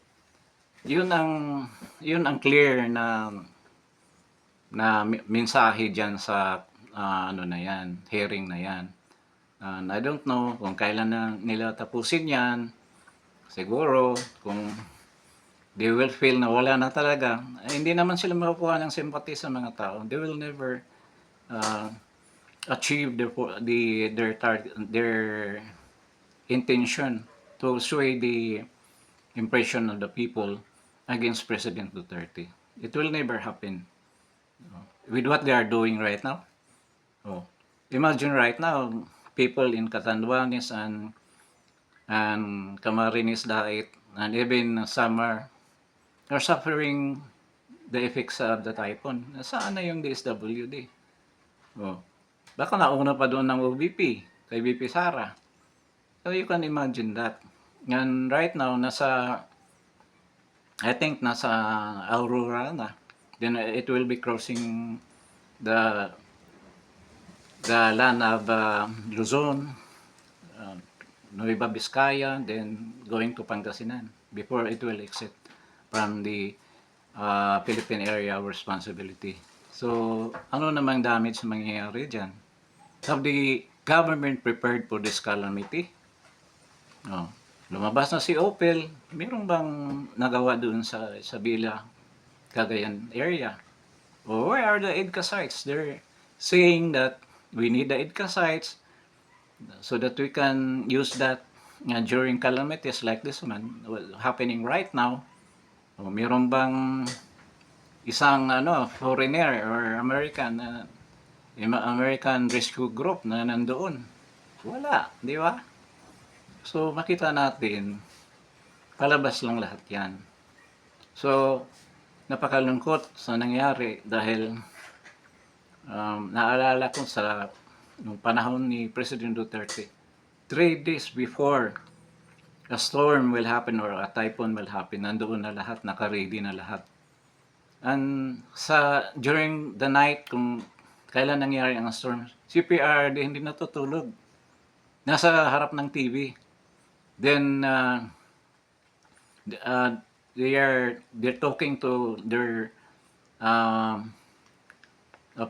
yun ang clear na mensahe diyan sa na yan, hearing na yan. And I don't know kung kailan na nila tapusin yan. Siguro kung they will feel na wala na talaga, hindi naman sila makukuha ng sympathy sa mga tao. They will never achieve their intention to sway the impression of the people against President Duterte. It will never happen. With what they are doing right now. Imagine right now, people in Catanduanes and Camarines Dait and even Samar are suffering the effects of the typhoon. Saan na yung DSWD? Baka nauna pa doon ng OBP, kay BP Sara. So you can imagine that. And right now, I think nasa Aurora na. Then it will be crossing the land of Luzon, Nueva Vizcaya, then going to Pangasinan before it will exit from the Philippine area of responsibility. So, ano namang damage mangyayari dyan? Have the government prepared for this calamity? Lumabas na si Opel, mayroon bang nagawa doon sa Bila, Cagayan area? Where are the EDCA sites? They're saying that we need the EDCA sites so that we can use that during calamities like this one happening right now. Mayroon bang isang foreigner or American rescue group na nandoon? Wala, di ba? So makita natin, palabas lang lahat yan. So, napakalungkot sa nangyari dahil naalala ko nung panahon ni President Duterte, 3 days before a storm will happen or a typhoon will happen, nandoon na lahat, naka-ready na lahat. And during the night, kung kailan nangyari ang storm, si PRD hindi natutulog. Nasa harap ng TV. Then, they're talking to their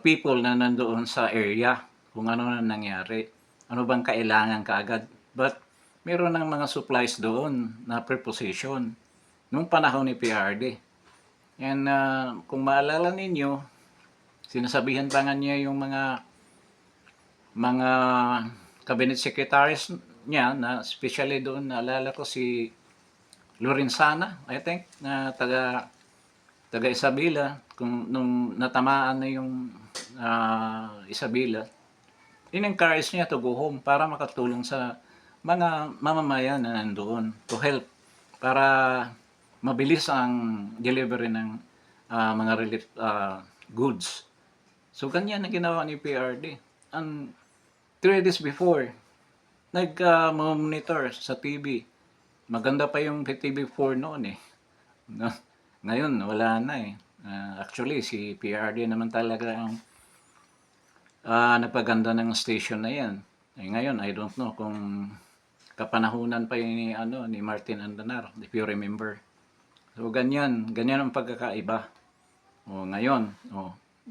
people na nandoon sa area kung ano na nangyari. Ano bang kailangan kaagad. But, meron ng mga supplies doon na preposition nung panahon ni PRD. And kung maalala ninyo, sinasabihan pa nga niya yung mga cabinet secretaries niya na especially doon, naalala ko si Lorenzana, I think, na taga Isabela, kung nung natamaan na yung Isabela, in-encourage niya to go home para makatulong sa mga mamamayan na nandoon to help para mabilis ang delivery ng mga relief goods. So, ganyan ang ginawa ni PRD. And 3 days before, nag-monitor sa TV. Maganda pa yung TV4 noon eh. No? Ngayon, wala na eh. Actually, si PRD naman talaga ang nagpaganda ng station na yan. Eh, ngayon, I don't know kung kapanahunan pa yun ni Martin Andanar, if you remember. So, ganyan ang pagkakaiba. Ngayon,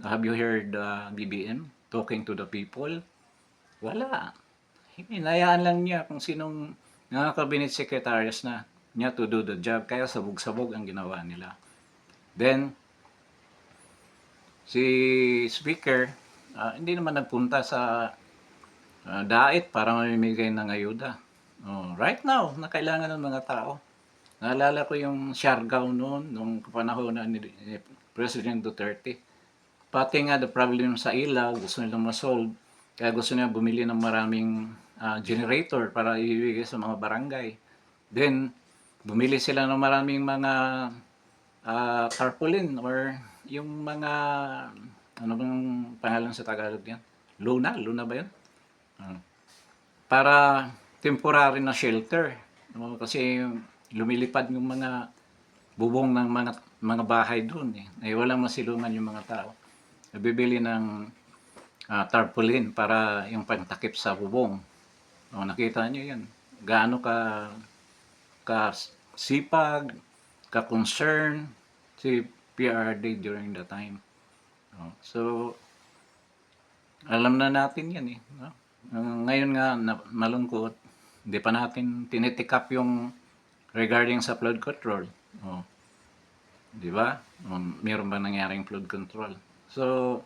have you heard BBM talking to the people? Wala. Hinayaan lang niya kung sinong mga cabinet secretaries na niya to do the job. Kaya sabog-sabog ang ginawa nila. Then, si Speaker, hindi naman nagpunta sa DAIT para mamimigay ng ayuda. Right now, na kailangan ng mga tao. Naalala ko yung Siargao noon, nung panahon ni President Duterte. Pati nga the problem sa ilaw, gusto nilang ma-solve. Kaya gusto niya bumili ng maraming generator para ibigay sa mga barangay. Then, bumili sila ng maraming mga tarpaulin or yung mga, ano bang pangalan sa Tagalog yan? Luna ba yun? Para temporary na shelter. Kasi lumilipad yung mga bubong ng mga bahay doon eh. Walang masilungan yung mga tao. Bibili ng tarpaulin para yung pangtakip sa bubong. Nakita nyo yan. Gaano ka sipag, ka concern si PRD during the time. So, alam na natin yan eh. Ngayon nga, malungkot, hindi pa natin tinitikap yung regarding sa flood control. Di ba? Meron ba nangyaring flood control? So,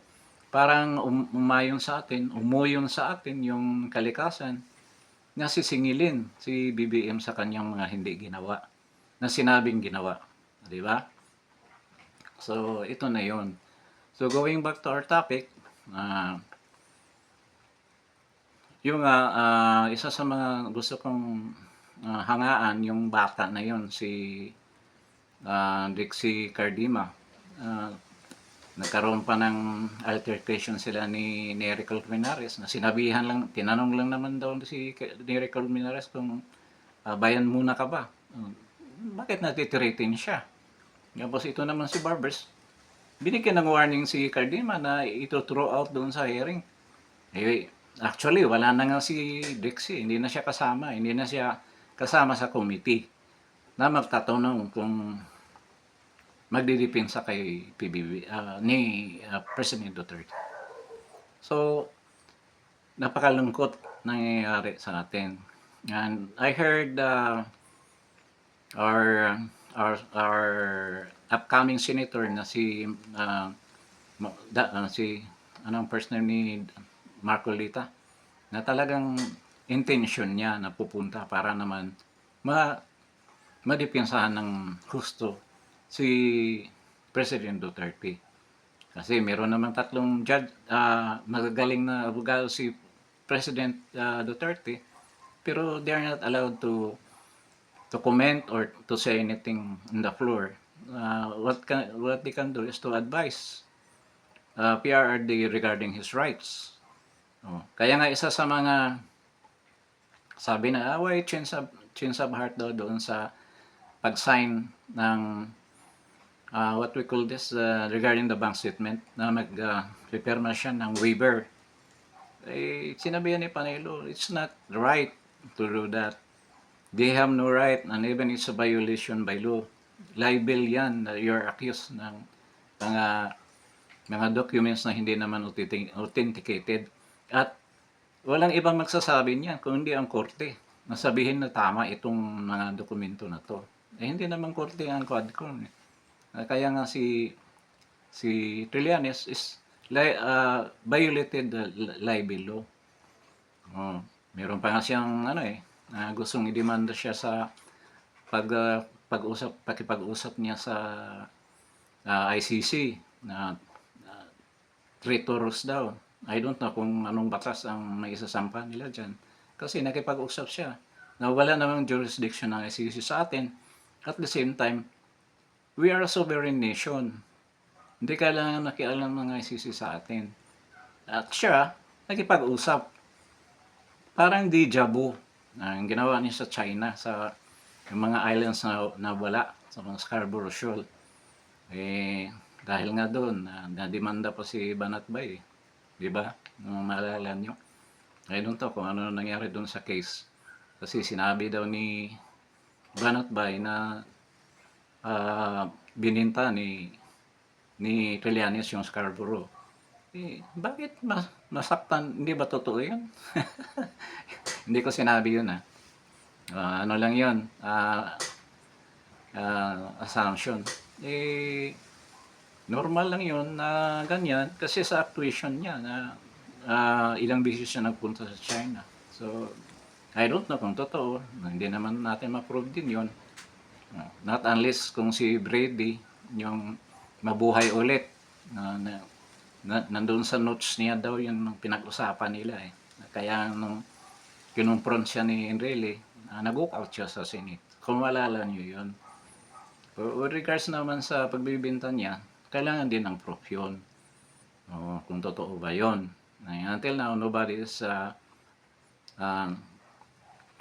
parang umuyon sa atin yung kalikasan na sisingilin si BBM sa kanyang mga hindi ginawa, na sinabing ginawa. Di ba? So, ito na yon. So, going back to our topic, yung isa sa mga gusto kong hangaan, yung bata na yon, si Dixie Cardima. Nagkaroon pa ng altercation sila ni Nery Colmenares na sinabihan lang, tinanong lang naman daw si Nery Colmenares kung bayan muna ka ba? Bakit natitiritin siya? Tapos ito naman si Barbers, binigyan ng warning si Cardima na ito throw out doon sa hearing. Actually, wala na nga si Dixie, hindi na siya kasama sa committee na magtatanong kung magdidepensa kay PBB ni President Duterte. So, napakalungkot nangyayari sa atin. And I heard our upcoming senator na si anong first name ni Marcolita, na talagang intention niya na pupunta para naman madepensahan ng husto si President Duterte. Kasi meron naman tatlong judge, magagaling na abogado si President Duterte, pero they are not allowed to comment or to say anything on the floor. What they can do is to advise PRRD regarding his rights. Kaya nga isa sa mga sabi na why change of heart daw doon sa pag-sign ng what we call this regarding the bank statement na mag-prepare na siya ng waiver. Sinabihan ni Panelo, it's not right to do that. They have no right, and even it's a violation by law. Libel yan na you're accused ng mga documents na hindi naman authenticated. At walang ibang magsasabi niyan kung hindi ang korte. Nasabihin na tama itong mga dokumento na to. Hindi naman korte ang Quadcom. Kaya nga si Trillanes is violated the libel law. Meron pa nga siyang gustong idemanda siya sa pakipag-usap niya sa ICC na traitorous daw. I don't know kung anong batas ang may isasampa nila dyan. Kasi nakipag-usap siya na wala namang jurisdiction ng ICC sa atin. At the same time, we are a sovereign nation. Hindi kailangan nakialam ng ICC sa atin. At siya, nakipag-usap. Parang deja vu ang ginawa niya sa China, sa yung mga islands na wala sa mga Scarborough Shoal. Dahil nga doon, nademanda pa si Banat Bay. Di ba? Nung maalala nyo. I don't know kung ano nangyari doon sa case. Kasi sinabi daw ni Banat Bay na bininta ni Trillanes yung Scarborough. Bakit masaktan? Hindi ba totoo yun? Hindi ko sinabi yun ano lang yun, assumption. Normal lang yun na ganyan kasi sa actuation niya na ilang beses siya nagpunta sa China. So, I don't know kung totoo. Hindi naman natin ma-prove din yun. Not unless kung si Brady yung mabuhay ulit. Nandun sa notes niya daw yung pinag-usapan nila Kaya nung kinumpron siya ni Enrile, nag-walk out siya sa Senate. Kung malala nyo yun. With regards naman sa pagbibinta niya, kailangan din ng proof yun. Kung totoo ba yun. Until now, nobody is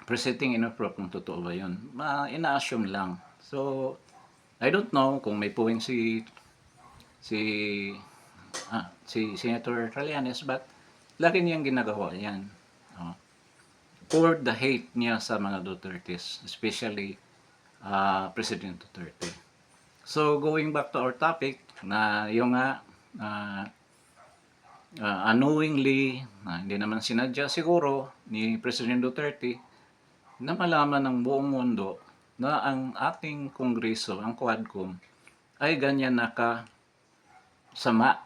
presenting enough proof kung totoo ba yun. Ina-assume lang. So, I don't know kung may point si Senator Trillanes, but lagi niyang ginagawa yan. For the hate niya sa mga Dutertes, especially President Duterte. So, going back to our topic, na yung unknowingly, hindi naman sinadya siguro ni President Duterte na malaman ng buong mundo na ang ating Kongreso, ang Quadcom, ay ganyan kasama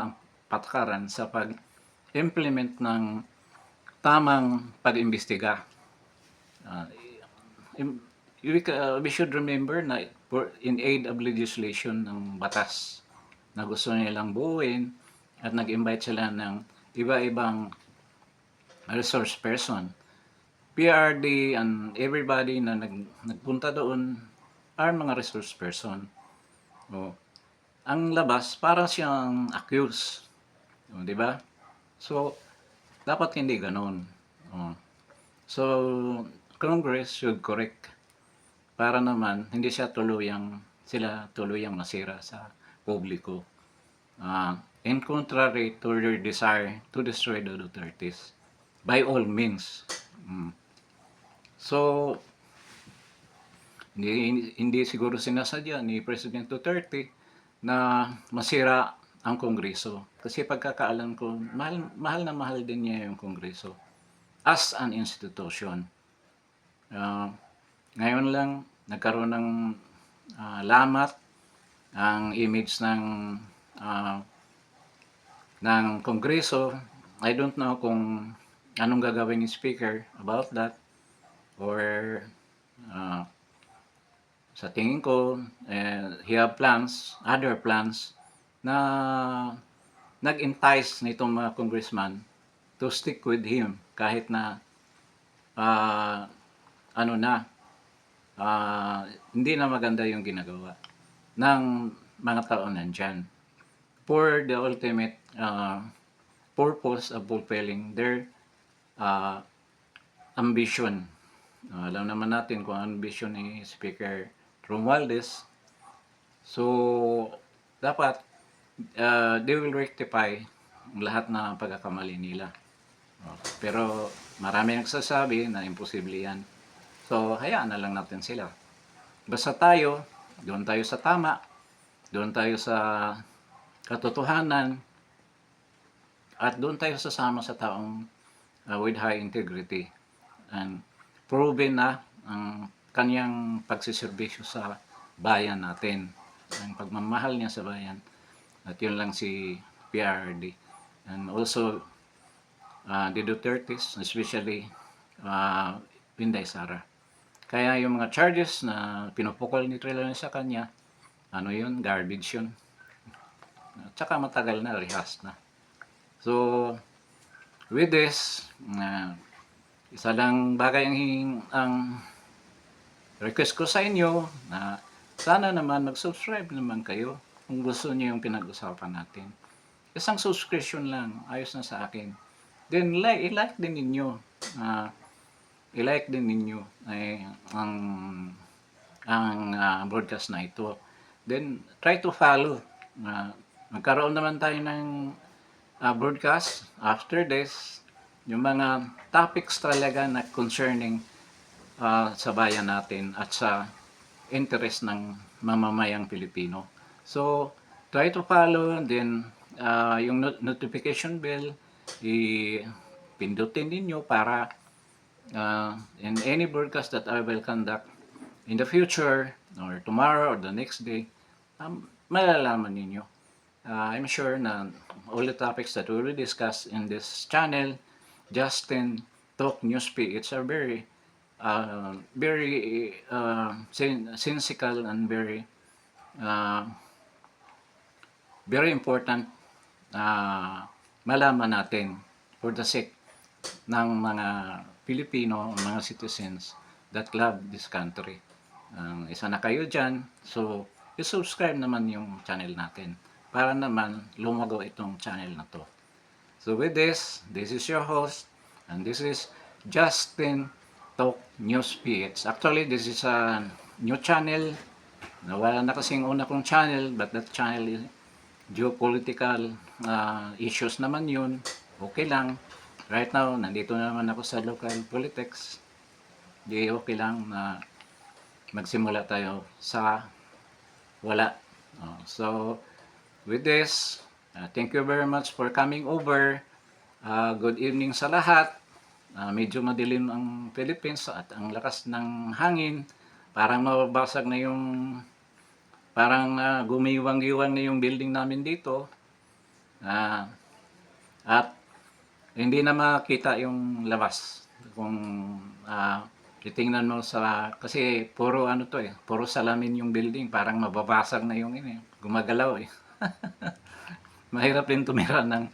ang patakaran sa pag-implement ng tamang pag-imbestiga. We should remember na in aid of legislation ng batas na gusto nilang buuin at nag-invite sila ng iba-ibang resource person. PRD and everybody na nagpunta doon are mga resource person. Ang labas, parang siyang accused. Di ba? So, dapat hindi ganon. So, Congress should correct para naman hindi sila tuluyang masira sa publiko. In contrary to their desire to destroy the Dutertes by all means. So, hindi siguro sinasadya ni President Duterte na masira ang Kongreso. Kasi pagkakaalam ko, mahal na mahal din niya yung Kongreso as an institution. Ngayon lang, nagkaroon ng lamat ang image ng Kongreso. I don't know kung anong gagawin ni Speaker about that, or sa tingin ko, he have other plans na nag-entice nitong mga congressman to stick with him kahit na hindi na maganda yung ginagawa ng mga tao nandyan for the ultimate purpose of fulfilling their ambition. Alam naman natin kung ang ambition ni Speaker Romualdez. So, dapat they will rectify lahat na pagkakamali nila. Pero marami nagsasabi na imposible yan. So, hayaan na lang natin sila. Basta doon tayo sa tama, doon tayo sa katotohanan, at doon tayo sasama sa taong with high integrity and proven na ang kanyang pagsiservisyo sa bayan natin, ang pagmamahal niya sa bayan. At yun lang si PRD. And also, the Dutertes, especially Pinday Sara. Kaya yung mga charges na pinupukol ni Trillian sa kanya, ano yun, garbage yun. At saka matagal na, rehas na. So, with this, isa lang bagay ang request ko sa inyo na sana naman mag-subscribe naman kayo kung gusto niyo yung pinag-usapan natin. Isang subscription lang, ayos na sa akin. Then i-like din ninyo. I-like din ninyo ang broadcast na ito. Then try to follow. Magkaroon naman tayo ng broadcast after this. Yung mga topics talaga na concerning sa bayan natin at sa interest ng mamamayang Pilipino. So, try to follow, then yung notification bell, i-pindutin ninyo para in any broadcast that I will conduct in the future, or tomorrow, or the next day, malalaman ninyo. I'm sure na all the topics that we will discuss in this channel, Justin Talk Newspeak, it's a very sensical and very important malaman natin for the sake ng mga Pilipino, mga citizens that love this country. Isa na kayo dyan, so i-subscribe naman yung channel natin para naman lumago itong channel na to. So with this is your host, and this is Justin Talk News PH. Actually, this is a new channel. Nawala na kasing una kong channel, but that channel is geopolitical issues naman yun. Okay lang. Right now, nandito naman ako sa local politics. Di okay lang na magsimula tayo sa wala. So, with this, thank you very much for coming over. Good evening sa lahat. Medyo madilim ang Philippines at ang lakas ng hangin. Parang mababasag na yung gumiwang-giwang na yung building namin dito. At hindi na makita yung labas. Kung titingnan mo kasi puro puro salamin yung building, parang mababasag na yung gumagalaw eh. Mahirap din tumira ng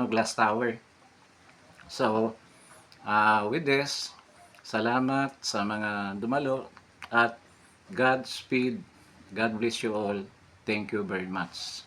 glass tower. So, with this, salamat sa mga dumalo at Godspeed. God bless you all. Thank you very much.